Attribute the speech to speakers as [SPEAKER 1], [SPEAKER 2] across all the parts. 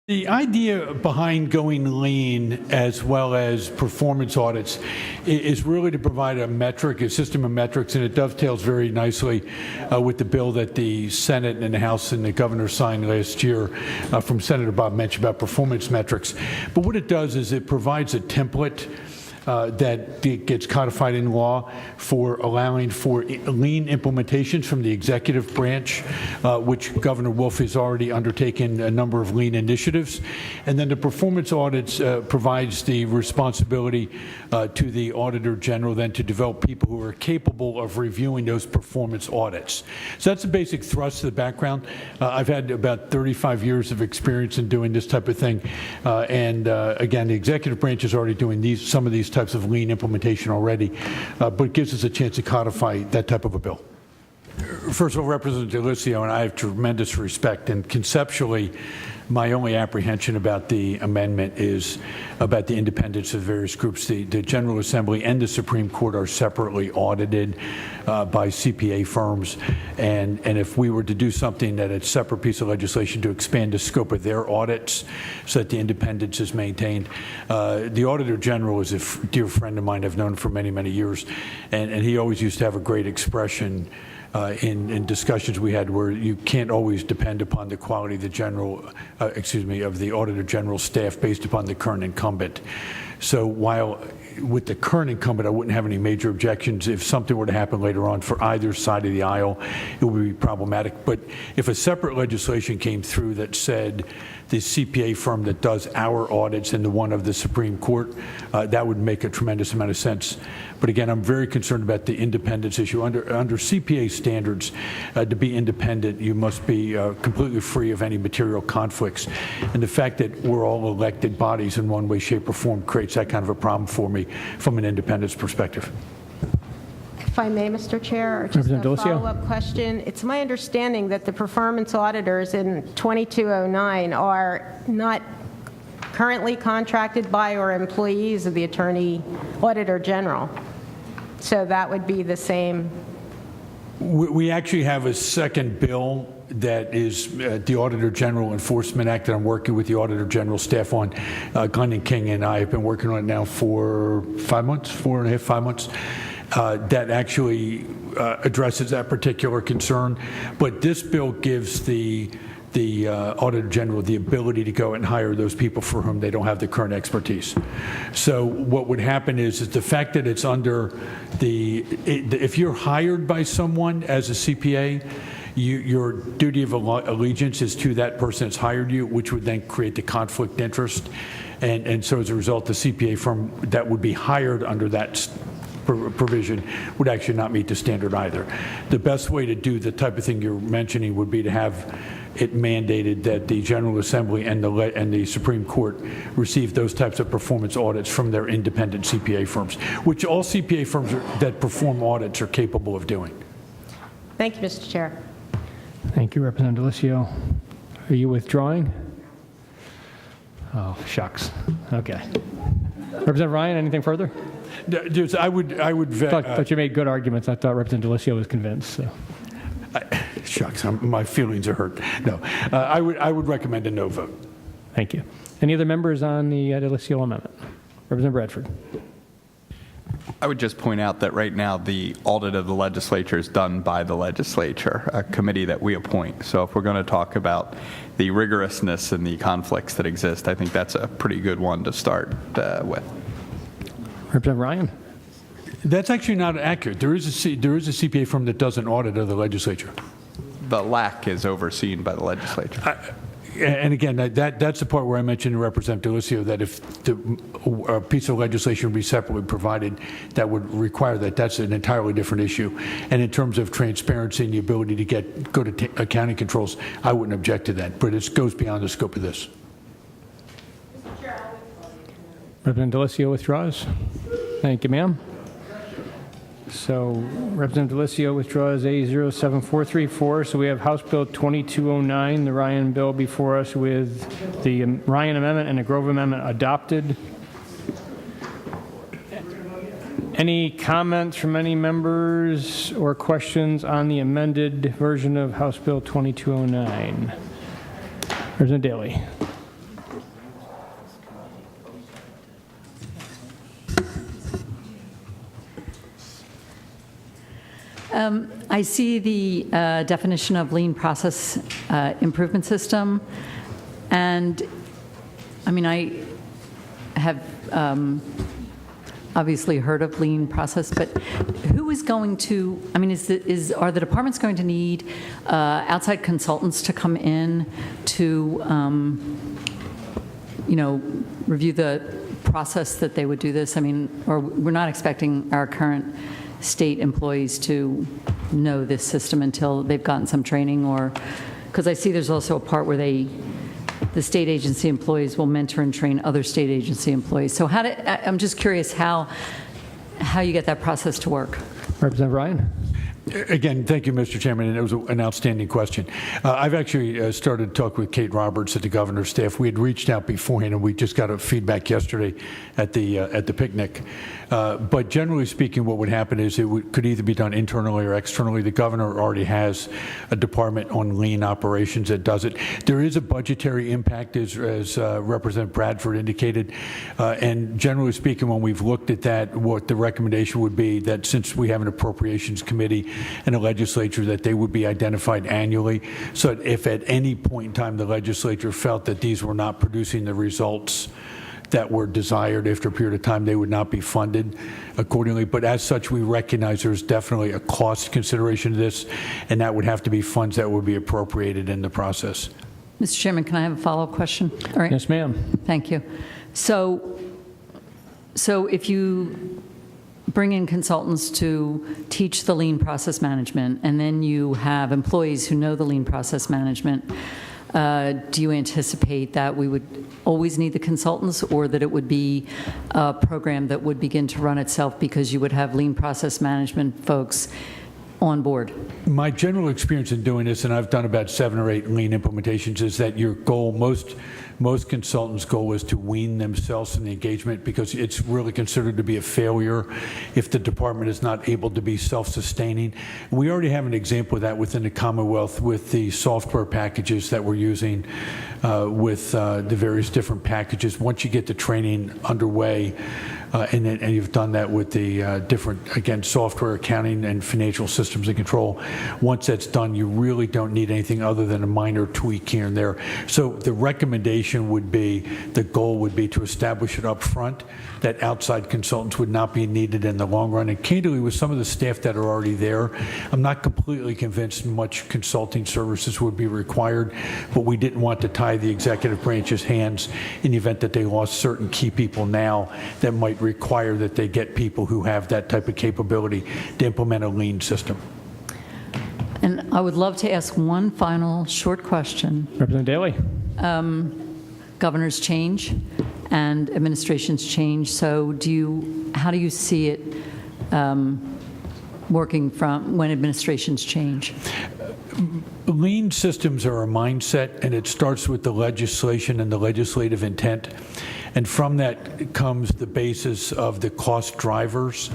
[SPEAKER 1] The idea behind going lean as well as performance audits is really to provide a metric, a system of metrics, and it dovetails very nicely with the bill that the Senate and the House and the governor signed last year from Senator Bob Mensch about performance metrics. But what it does is it provides a template that gets codified in law for allowing for lean implementations from the executive branch, which Governor Wolf has already undertaken a number of lean initiatives. And then the performance audits provides the responsibility to the Auditor General then to develop people who are capable of reviewing those performance audits. So that's the basic thrust of the background. I've had about 35 years of experience in doing this type of thing. Again, the executive branch is already doing some of these types of lean implementation already, but it gives us a chance to codify that type of a bill. First of all, Representative D'Alessio and I have tremendous respect, and conceptually, my only apprehension about the amendment is about the independence of various groups. The General Assembly and the Supreme Court are separately audited by CPA firms, and if we were to do something that it's a separate piece of legislation to expand the scope of their audits so that the independence is maintained. The Auditor General is a dear friend of mine. I've known him for many, many years, and he always used to have a great expression in discussions we had where you can't always depend upon the quality of the Auditor General staff based upon the current incumbent. So while with the current incumbent I wouldn't have any major objections, if something were to happen later on for either side of the aisle, it would be problematic. But if a separate legislation came through that said the CPA firm that does our audits and the one of the Supreme Court, that would make a tremendous amount of sense. But again, I'm very concerned about the independence issue. Under CPA standards, to be independent, you must be completely free of any material conflicts. And the fact that we're all elected bodies in one way, shape, or form creates that kind of a problem for me from an independence perspective.
[SPEAKER 2] If I may, Mr. Chair, just a follow-up question. It's my understanding that the performance auditors in 2209 are not currently contracted by or employees of the Auditor General. So that would be the same.
[SPEAKER 1] We actually have a second bill that is the Auditor General Enforcement Act that I'm working with the Auditor General staff on. Glenn King and I have been working on it now for 5 months, 4.5, 5 months. That actually addresses that particular concern. But this bill gives the Auditor General the ability to go and hire those people for whom they don't have the current expertise. So what would happen is the fact that it's under if you're hired by someone as a CPA, your duty of allegiance is to that person that's hired you, which would then create the conflict interest. And so as a result, the CPA firm that would be hired under that provision would actually not meet the standard either. The best way to do the type of thing you're mentioning would be to have it mandated that the General Assembly and the Supreme Court receive those types of performance audits from their independent CPA firms, which all CPA firms that perform audits are capable of doing.
[SPEAKER 2] Thank you, Mr. Chair.
[SPEAKER 3] Thank you, Representative D'Alessio. Are you withdrawing? Oh, shucks. Okay. Representative Ryan, anything further?
[SPEAKER 1] I would
[SPEAKER 3] thought you made good arguments. I thought Representative D'Alessio was convinced. So.
[SPEAKER 1] Shucks, my feelings are hurt. No, I would recommend a no vote.
[SPEAKER 3] Thank you. Any other members on the D'Alessio amendment? Representative Bradford.
[SPEAKER 4] I would just point out that right now the audit of the legislature is done by the legislature, a committee that we appoint. So if we're going to talk about the rigorousness and the conflicts that exist, I think that's a pretty good one to start with.
[SPEAKER 3] Representative Ryan.
[SPEAKER 1] That's actually not accurate. There is a CPA firm that does an audit of the legislature.
[SPEAKER 4] The LAC is overseen by the legislature.
[SPEAKER 1] And again, that's the part where I mentioned to Representative D'Alessio that if a piece of legislation would be separately provided, that would require that. That's an entirely different issue. And in terms of transparency and the ability to go to accounting controls, I wouldn't object to that. But it goes beyond the scope of this.
[SPEAKER 3] Representative D'Alessio withdraws. Thank you, ma'am. So Representative D'Alessio withdraws A07434. So we have House Bill 2209, the Ryan bill before us with the Ryan amendment and the Grove amendment adopted. Any comments from any members or questions on the amended version of House Bill 2209? Representative Daley.
[SPEAKER 5] I see the definition of lean process improvement system, and I mean, I have obviously heard of lean process, but who is going to, I mean, are the departments going to need outside consultants to come in to, review the process that they would do this? I mean, or we're not expecting our current state employees to know this system until they've gotten some training, or, because I see there's also a part where the state agency employees will mentor and train other state agency employees. So I'm just curious how you get that process to work.
[SPEAKER 3] Representative Ryan?
[SPEAKER 1] Again, thank you, Mr. Chairman, and it was an outstanding question. I've actually started to talk with Kate Roberts at the governor's staff. We had reached out beforehand, and we just got a feedback yesterday at the picnic. But generally speaking, what would happen is could either be done internally or externally. The governor already has a department on lean operations that does it. There is a budgetary impact, as Representative Bradford indicated, and generally speaking, when we've looked at that, what the recommendation would be that since we have an appropriations committee and a legislature, that they would be identified annually, so that if at any point in time the legislature felt that these were not producing the results that were desired after a period of time, they would not be funded accordingly. But as such, we recognize there's definitely a cost consideration to this, and that would have to be funds that would be appropriated in the process.
[SPEAKER 5] Mr. Chairman, can I have a follow-up question? All right.
[SPEAKER 3] Yes, ma'am.
[SPEAKER 5] Thank you. So if you bring in consultants to teach the lean process management, and then you have employees who know the lean process management, do you anticipate that we would always need the consultants, or that it would be a program that would begin to run itself because you would have lean process management folks on board?
[SPEAKER 1] My general experience in doing this, and I've done about 7 or 8 lean implementations, is that your goal, most consultants' goal is to wean themselves from the engagement, because it's really considered to be a failure if the department is not able to be self-sustaining. We already have an example of that within the Commonwealth with the software packages that we're using with the various different packages. Once you get the training underway, and you've done that with the different, again, software, accounting, and financial systems and control. Once that's done, you really don't need anything other than a minor tweak here and there. So the recommendation would be, the goal would be to establish it up front, that outside consultants would not be needed in the long run. And candidly, with some of the staff that are already there, I'm not completely convinced much consulting services would be required, but we didn't want to tie the executive branch's hands in the event that they lost certain key people now that might require that they get people who have that type of capability to implement a lean system.
[SPEAKER 5] And I would love to ask one final short question.
[SPEAKER 3] Representative Daly?
[SPEAKER 5] Governors change and administrations change, so how do you see it working from when administrations change?
[SPEAKER 1] Lean systems are a mindset, and it starts with the legislation and the legislative intent. And from that comes the basis of the cost drivers.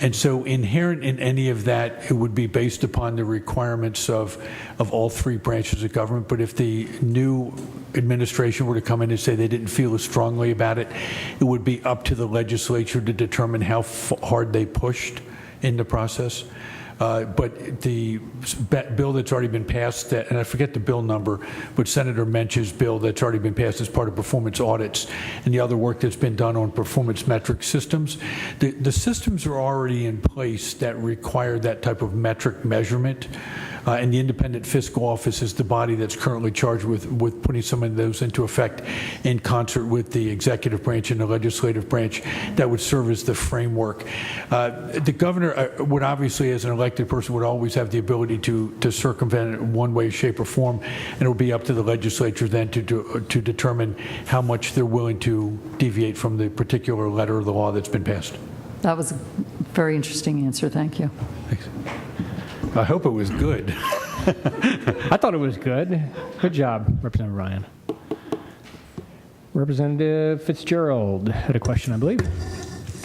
[SPEAKER 1] And so inherent in any of that, it would be based upon the requirements of all 3 branches of government. But if the new administration were to come in and say they didn't feel as strongly about it, it would be up to the legislature to determine how hard they pushed in the process. But the bill that's already been passed, and I forget the bill number, but Senator Mensch's bill that's already been passed as part of performance audits and the other work that's been done on performance metric systems, the systems are already in place that require that type of metric measurement. And the Independent Fiscal Office is the body that's currently charged with putting some of those into effect in concert with the executive branch and the legislative branch that would serve as the framework. The governor would obviously, as an elected person, would always have the ability to circumvent it in one way, shape, or form, and it would be up to the legislature then to determine how much they're willing to deviate from the particular letter of the law that's been passed.
[SPEAKER 5] That was a very interesting answer. Thank you.
[SPEAKER 1] Thanks. I hope it was good.
[SPEAKER 3] I thought it was good. Good job, Representative Ryan. Representative Fitzgerald had a question, I believe.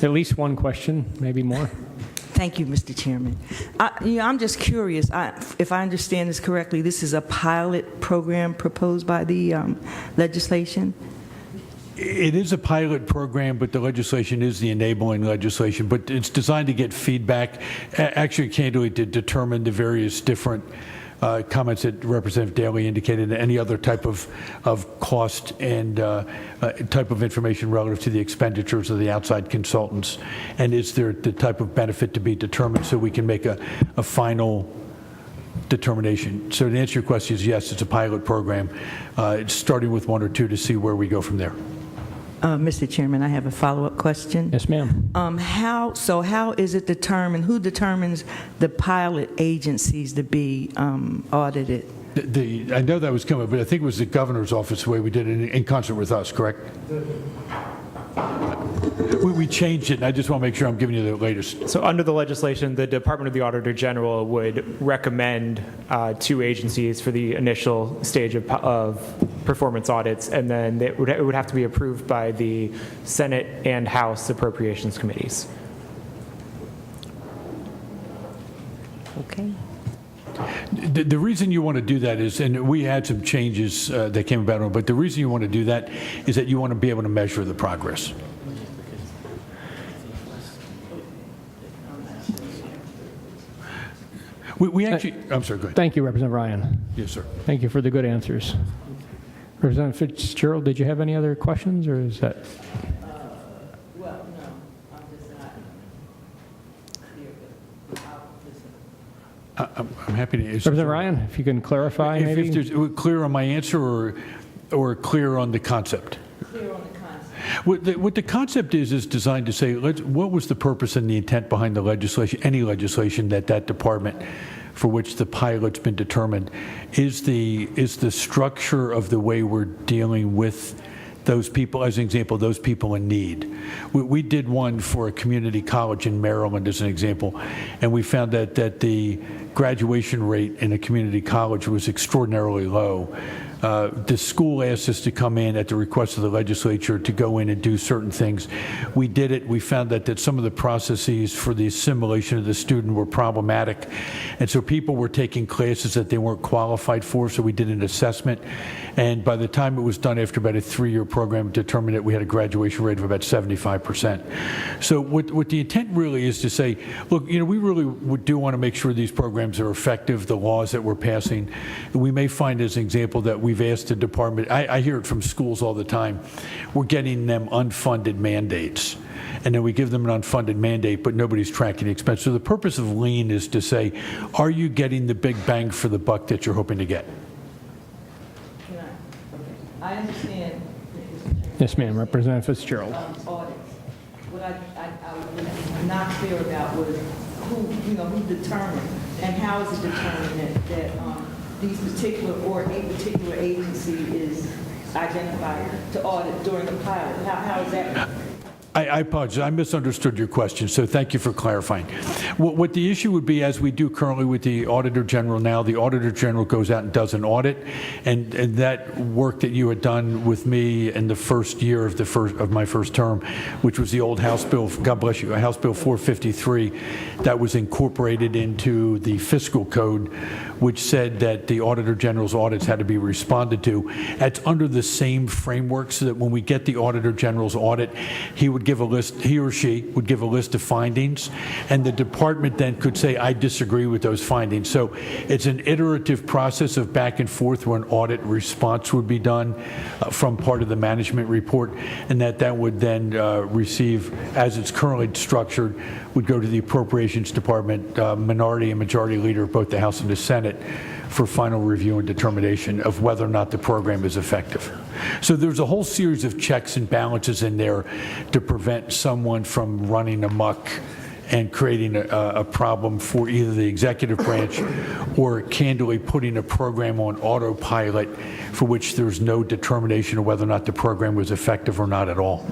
[SPEAKER 3] At least one question, maybe more.
[SPEAKER 6] Thank you, Mr. Chairman. I'm just curious, if I understand this correctly, this is a pilot program proposed by the legislation?
[SPEAKER 1] It is a pilot program, but the legislation is the enabling legislation, but it's designed to get feedback, actually candidly to determine the various different comments that Representative Daley indicated, and any other type of cost and type of information relative to the expenditures of the outside consultants, and is there the type of benefit to be determined so we can make a final determination. So to answer your question is yes, it's a pilot program. It's starting with 1 or 2 to see where we go from there.
[SPEAKER 6] Mr. Chairman, I have a follow-up question.
[SPEAKER 3] Yes, ma'am.
[SPEAKER 6] How is it determined, who determines the pilot agencies to be audited?
[SPEAKER 1] I know that was coming, but I think it was the governor's office the way we did it in concert with us, correct? We changed it, and I just want to make sure I'm giving you the latest.
[SPEAKER 7] So under the legislation, the Department of the Auditor General would recommend 2 agencies for the initial stage of performance audits, and then it would have to be approved by the Senate and House Appropriations Committees.
[SPEAKER 6] Okay.
[SPEAKER 1] The reason you want to do that is, and we had some changes that came about, but the reason you want to do that is that you want to be able to measure the progress. We actually, I'm sorry, go ahead.
[SPEAKER 3] Thank you, Representative Ryan.
[SPEAKER 1] Yes, sir.
[SPEAKER 3] Thank you for the good answers. Representative Fitzgerald, did you have any other questions, or is that?
[SPEAKER 6] Well, no, I'm just not here,
[SPEAKER 1] I'm happy to answer.
[SPEAKER 3] Representative Ryan, if you can clarify, maybe?
[SPEAKER 1] If there's clear on my answer or clear on the concept?
[SPEAKER 6] clear on the concept.
[SPEAKER 1] What the concept is designed to say, what was the purpose and the intent behind the legislation, any legislation that department for which the pilot's been determined, is the structure of the way we're dealing with those people, as an example, those people in need. We did one for a community college in Maryland as an example, and we found that the graduation rate in a community college was extraordinarily low. The school asked us to come in at the request of the legislature to go in and do certain things. We did it. We found that some of the processes for the assimilation of the student were problematic. And so people were taking classes that they weren't qualified for, so we did an assessment. And by the time it was done, after about a 3-year program, it determined that we had a graduation rate of about 75%. So what the intent really is to say, look, we really do want to make sure these programs are effective, the laws that we're passing. We may find, as an example, that we've asked the department, I hear it from schools all the time, we're getting them unfunded mandates. And then we give them an unfunded mandate, but nobody's tracking the expense. So the purpose of lean is to say, are you getting the big bang for the buck that you're hoping to get?
[SPEAKER 6] I understand.
[SPEAKER 3] Yes, ma'am. Representative Fitzgerald.
[SPEAKER 6] Audits. What I'm not clear about was who determined and how is it determined that these particular or a particular agency is identified to audit during the pilot? How is that?
[SPEAKER 1] I apologize. I misunderstood your question, so thank you for clarifying. What the issue would be, as we do currently with the Auditor General now, the Auditor General goes out and does an audit, and that work that you had done with me in the first year of my first term, which was the old House Bill, God bless you, House Bill 453, that was incorporated into the fiscal code, which said that the Auditor General's audits had to be responded to. That's under the same framework, so that when we get the Auditor General's audit, he or she would give a list of findings, and the department then could say, I disagree with those findings. So it's an iterative process of back and forth where an audit response would be done from part of the management report, and that would then receive, as it's currently structured, would go to the Appropriations Department, minority and majority leader of both the House and the Senate, for final review and determination of whether or not the program is effective. So there's a whole series of checks and balances in there to prevent someone from running amok and creating a problem for either the executive branch or candidly putting a program on autopilot for which there's no determination of whether or not the program was effective or not at all.